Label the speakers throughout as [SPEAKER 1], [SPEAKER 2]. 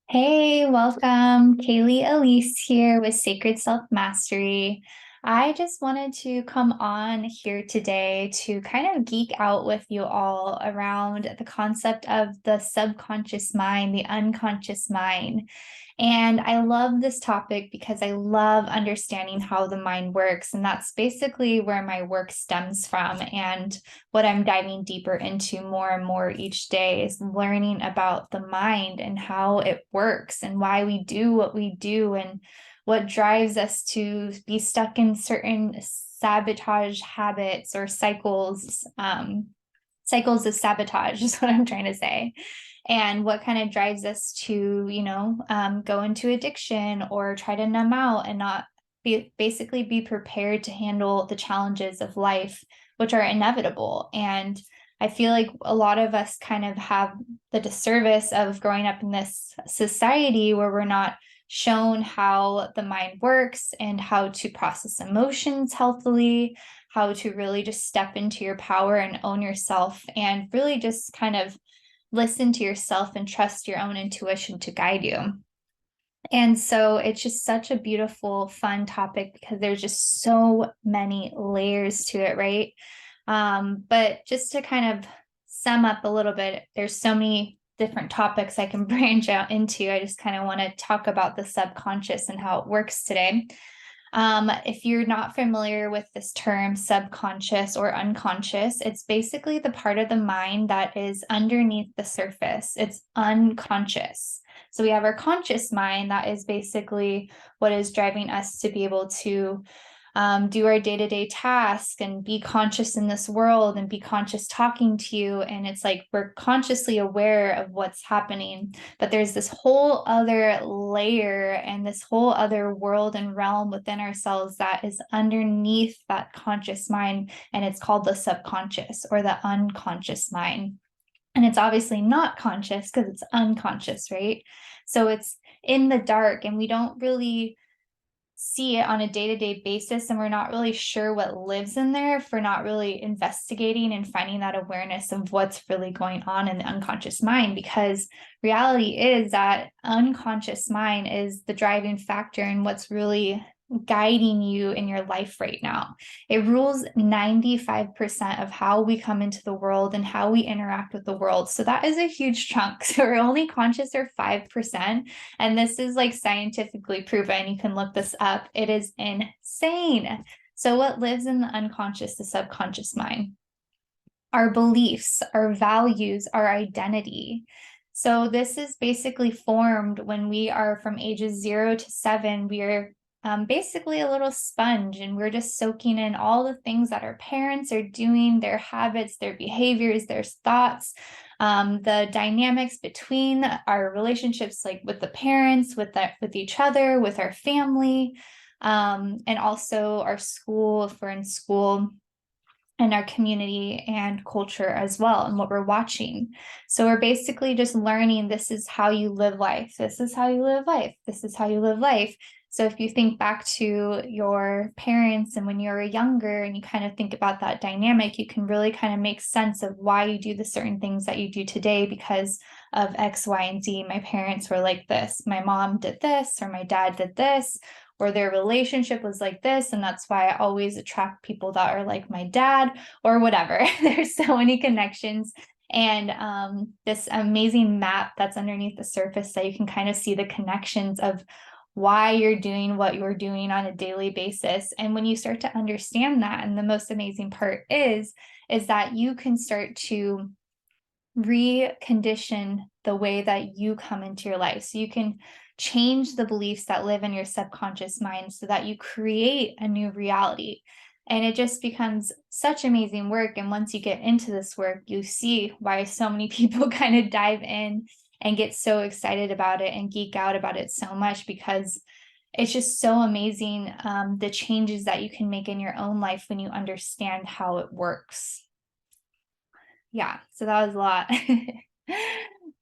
[SPEAKER 1] Hey, welcome. Kaylee Elise here with Sacred Self Mastery. I just wanted to come on here today to kind of geek out with you all around the concept of the subconscious mind, the unconscious mind. And I love this topic because I love understanding how the mind works. And that's basically where my work stems from. And what I'm diving deeper into more and more each day is learning about the mind and how it works and why we do what we do and what drives us to be stuck in certain sabotage habits or cycles. Cycles of sabotage is what I'm trying to say, and what kind of drives us to go into addiction or try to numb out and not basically be prepared to handle the challenges of life, which are inevitable. And I feel like a lot of us kind of have the disservice of growing up in this society where we're not shown how the mind works and how to process emotions healthily, how to really just step into your power and own yourself, and really just kind of listen to yourself and trust your own intuition to guide you. And so it's just such a beautiful, fun topic because there's just so many layers to it, right? But just to kind of sum up a little bit, there's so many different topics I can branch out into. I just kind of want to talk about the subconscious and how it works today. If you're not familiar with this term, subconscious or unconscious, it's basically the part of the mind that is underneath the surface. It's unconscious. So we have our conscious mind that is basically what is driving us to be able to do our day-to-day tasks and be conscious in this world and be conscious talking to you. And it's like we're consciously aware of what's happening, but there's this whole other layer and this whole other world and realm within ourselves that is underneath that conscious mind, and it's called the subconscious or the unconscious mind. And it's obviously not conscious because it's unconscious, right? So it's in the dark and we don't really see it on a day-to-day basis, and we're not really sure what lives in there if we're not really investigating and finding that awareness of what's really going on in the unconscious mind. Because reality is that unconscious mind is the driving factor in what's really guiding you in your life right now. It rules 95% of how we come into the world and how we interact with the world. So that is a huge chunk. So we're only conscious for 5%. And this is like scientifically proven. You can look this up. It is insane. So what lives in the unconscious, the subconscious mind? Our beliefs, our values, our identity. So this is basically formed when we are from ages 0 to 7. We are basically a little sponge, and we're just soaking in all the things that our parents are doing, their habits, their behaviors, their thoughts, the dynamics between our relationships, like with the parents, with each other, with our family, and also our school, if we're in school, and our community and culture as well, and what we're watching. So we're basically just learning this is how you live life. This is how you live life. This is how you live life. So if you think back to your parents and when you were younger and you kind of think about that dynamic, you can really kind of make sense of why you do the certain things that you do today because of X, Y, and Z. My parents were like this. My mom did this, or my dad did this, or their relationship was like this, and that's why I always attract people that are like my dad, or whatever. There's so many connections, and this amazing map that's underneath the surface that you can kind of see the connections of why you're doing what you're doing on a daily basis. And when you start to understand that, and the most amazing part is that you can start to recondition the way that you come into your life. So you can change the beliefs that live in your subconscious mind so that you create a new reality. And it just becomes such amazing work. And once you get into this work, you see why so many people kind of dive in and get so excited about it and geek out about it so much, because it's just so amazing, the changes that you can make in your own life when you understand how it works. Yeah, so that was a lot.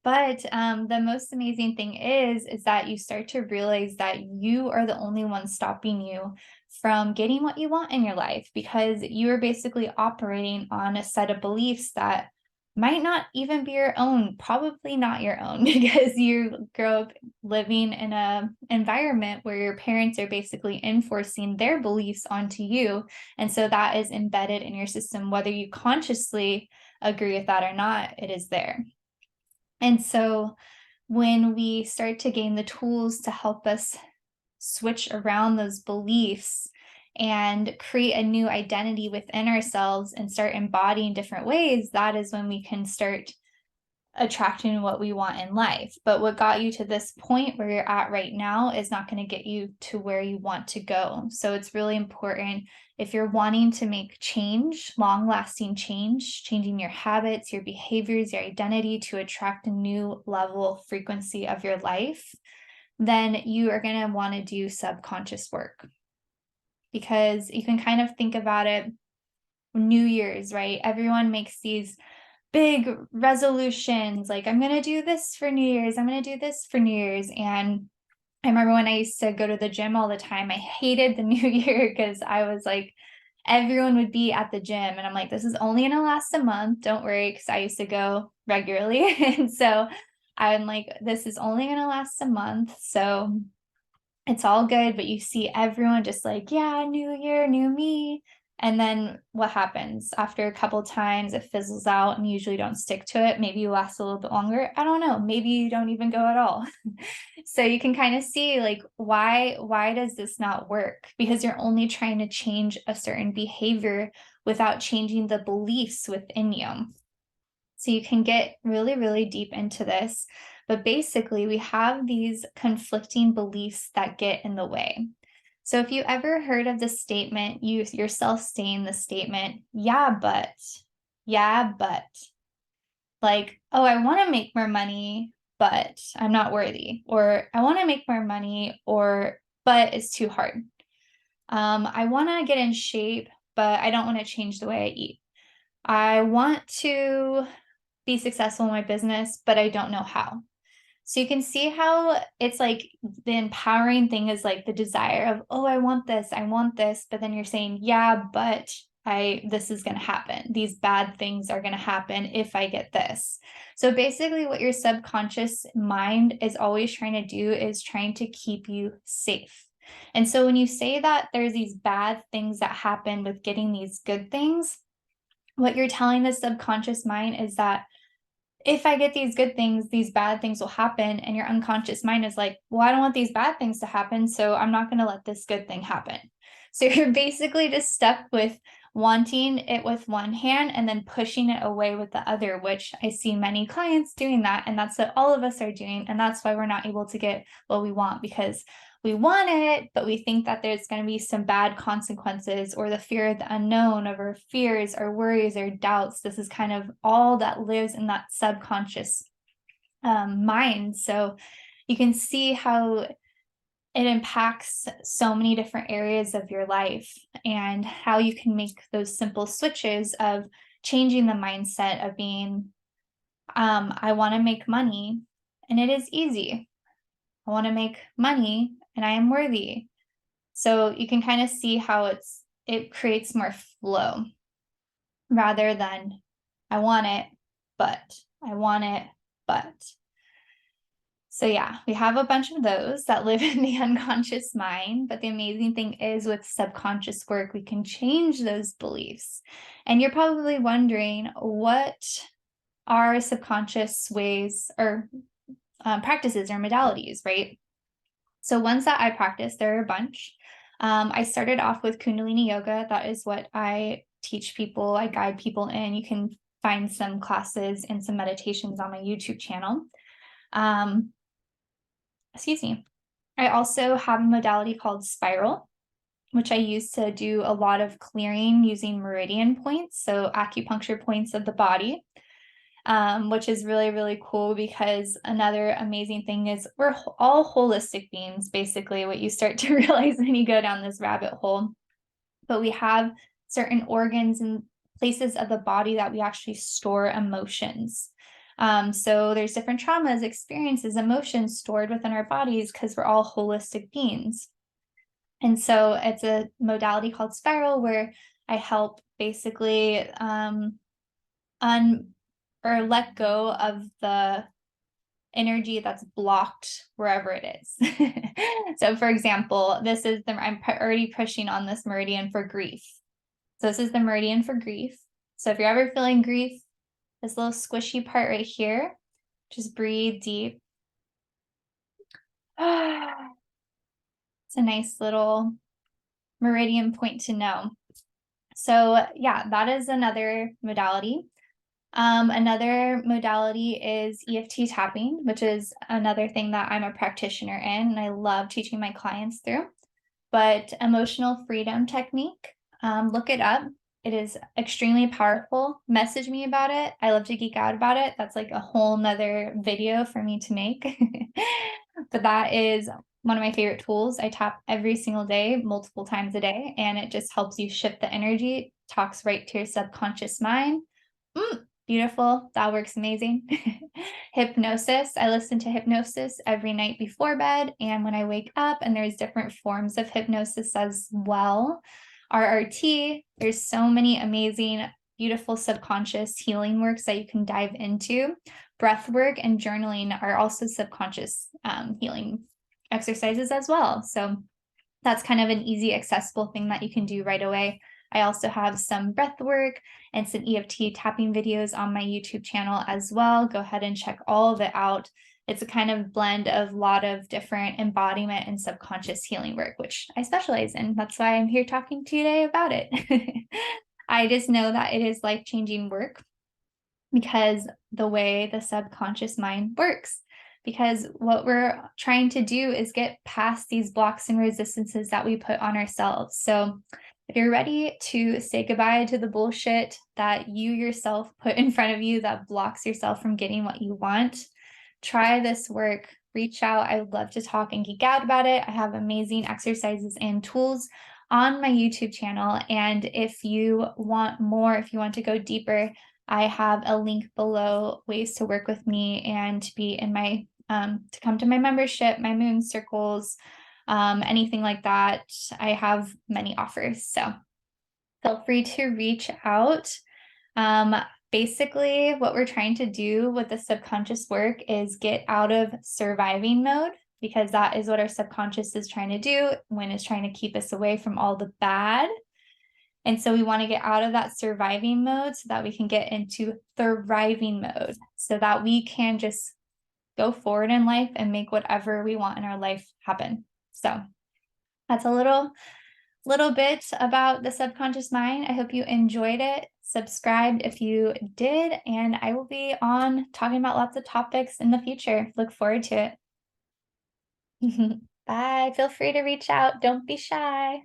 [SPEAKER 1] But the most amazing thing is that you start to realize that you are the only one stopping you from getting what you want in your life, because you are basically operating on a set of beliefs that might not even be your own, probably not your own, because you grow up living in a environment where your parents are basically enforcing their beliefs onto you. And so that is embedded in your system, whether you consciously agree with that or not, it is there. And so when we start to gain the tools to help us switch around those beliefs and create a new identity within ourselves and start embodying different ways, that is when we can start attracting what we want in life. But what got you to this point where you're at right now is not going to get you to where you want to go. So it's really important, if you're wanting to make change, long lasting change, changing your habits, your behaviors, your identity to attract a new level frequency of your life, then you are going to want to do subconscious work, because you can kind of think about it. New Year's, right? Everyone makes these big resolutions, like, I'm going to do this for New Year's, I'm going to do this for New Year's. And I remember when I used to go to the gym all the time, I hated the new year because I was like, everyone would be at the gym. And I'm like, this is only going to last a month. Don't worry. Because I used to go regularly. And so I'm like, this is only going to last a month. So it's all good. But you see everyone just like, yeah, new year, new me. And then what happens after a couple times? It fizzles out and you usually don't stick to it. Maybe you last a little bit longer. I don't know. Maybe you don't even go at all. So you can kind of see, like, why does this not work? Because you're only trying to change a certain behavior without changing the beliefs within you. So you can get really, really deep into this. But basically, we have these conflicting beliefs that get in the way. So if you ever heard of the statement, you yourself saying the statement, yeah, but, like, oh, I want to make more money, but I'm not worthy, or I want to make more money, but it's too hard. I want to get in shape, but I don't want to change the way I eat. I want to be successful in my business, but I don't know how. So you can see how it's like the empowering thing is like the desire of, oh, I want this, but then you're saying, yeah, but this is going to happen. These bad things are going to happen if I get this. So basically what your subconscious mind is always trying to do is trying to keep you safe. And so when you say that there's these bad things that happen with getting these good things, what you're telling the subconscious mind is that if I get these good things, these bad things will happen. And your unconscious mind is like, well, I don't want these bad things to happen, so I'm not going to let this good thing happen. So you're basically just stuck with wanting it with one hand and then pushing it away with the other, which I see many clients doing that. And that's what all of us are doing. And that's why we're not able to get what we want, because we want it, but we think that there's going to be some bad consequences, or the fear of the unknown, of our fears, our worries, our doubts. This is kind of all that lives in that subconscious mind. So you can see how it impacts so many different areas of your life, and how you can make those simple switches of changing the mindset of being, I want to make money, and it is easy. I want to make money and I am worthy. So you can kind of see how it creates more flow, rather than I want it, but I want it, but. So yeah, we have a bunch of those that live in the unconscious mind. But the amazing thing is, with subconscious work, we can change those beliefs. And you're probably wondering, what are subconscious ways or practices or modalities, right? So ones that I practice, there are a bunch. I started off with Kundalini yoga. That is what I teach people. I guide people in. You can find some classes and some meditations on my YouTube channel. Excuse me. I also have a modality called spiral, which I use to do a lot of clearing using meridian points, so acupuncture points of the body. Which is really, really cool, because another amazing thing is we're all holistic beings, basically, what you start to realize when you go down this rabbit hole. But we have certain organs and places of the body that we actually store emotions. So there's different traumas, experiences, emotions stored within our bodies, because we're all holistic beings. And so it's a modality called spiral, where I help basically or let go of the energy that's blocked wherever it is. So for example, this is I'm already pushing on this meridian for grief. So this is the meridian for grief. So if you're ever feeling grief, this little squishy part right here, just breathe deep. It's a nice little meridian point to know. So yeah, that is another modality. Another modality is EFT tapping, which is another thing that I'm a practitioner in, and I love teaching my clients through. But emotional freedom technique, look it up. It is extremely powerful. Message me about it. I love to geek out about it. That's like a whole nother video for me to make. But that is one of my favorite tools. I tap every single day, multiple times a day, and it just helps you shift the energy, talks right to your subconscious mind. Beautiful. That works amazing. Hypnosis. I listen to hypnosis every night before bed and when I wake up, and there's different forms of hypnosis as well. RRT, there's so many amazing, beautiful subconscious healing works that you can dive into. Breath work and journaling are also subconscious healing exercises as well. So that's kind of an easy, accessible thing that you can do right away. I also have some breath work and some EFT tapping videos on my YouTube channel as well. Go ahead and check all of it out. It's a kind of blend of a lot of different embodiment and subconscious healing work, which I specialize in. That's why I'm here talking to you today about it. I just know that it is life-changing work because the way the subconscious mind works. Because what we're trying to do is get past these blocks and resistances that we put on ourselves. So if you're ready to say goodbye to the bullshit that you yourself put in front of you that blocks yourself from getting what you want, try this work. Reach out. I would love to talk and geek out about it. I have amazing exercises and tools on my YouTube channel. And if you want more, if you want to go deeper, I have a link below, ways to work with me and to be in my to come to my membership, my moon circles, anything like that. I have many offers, so feel free to reach out. Basically, what we're trying to do with the subconscious work is get out of surviving mode, because that is what our subconscious is trying to do when it's trying to keep us away from all the bad. And so we want to get out of that surviving mode so that we can get into thriving mode, so that we can just go forward in life and make whatever we want in our life happen. So that's a little bit about the subconscious mind. I hope you enjoyed it. Subscribe if you did, and I will be on talking about lots of topics in the future. Look forward to it. Bye. Feel free to reach out. Don't be shy.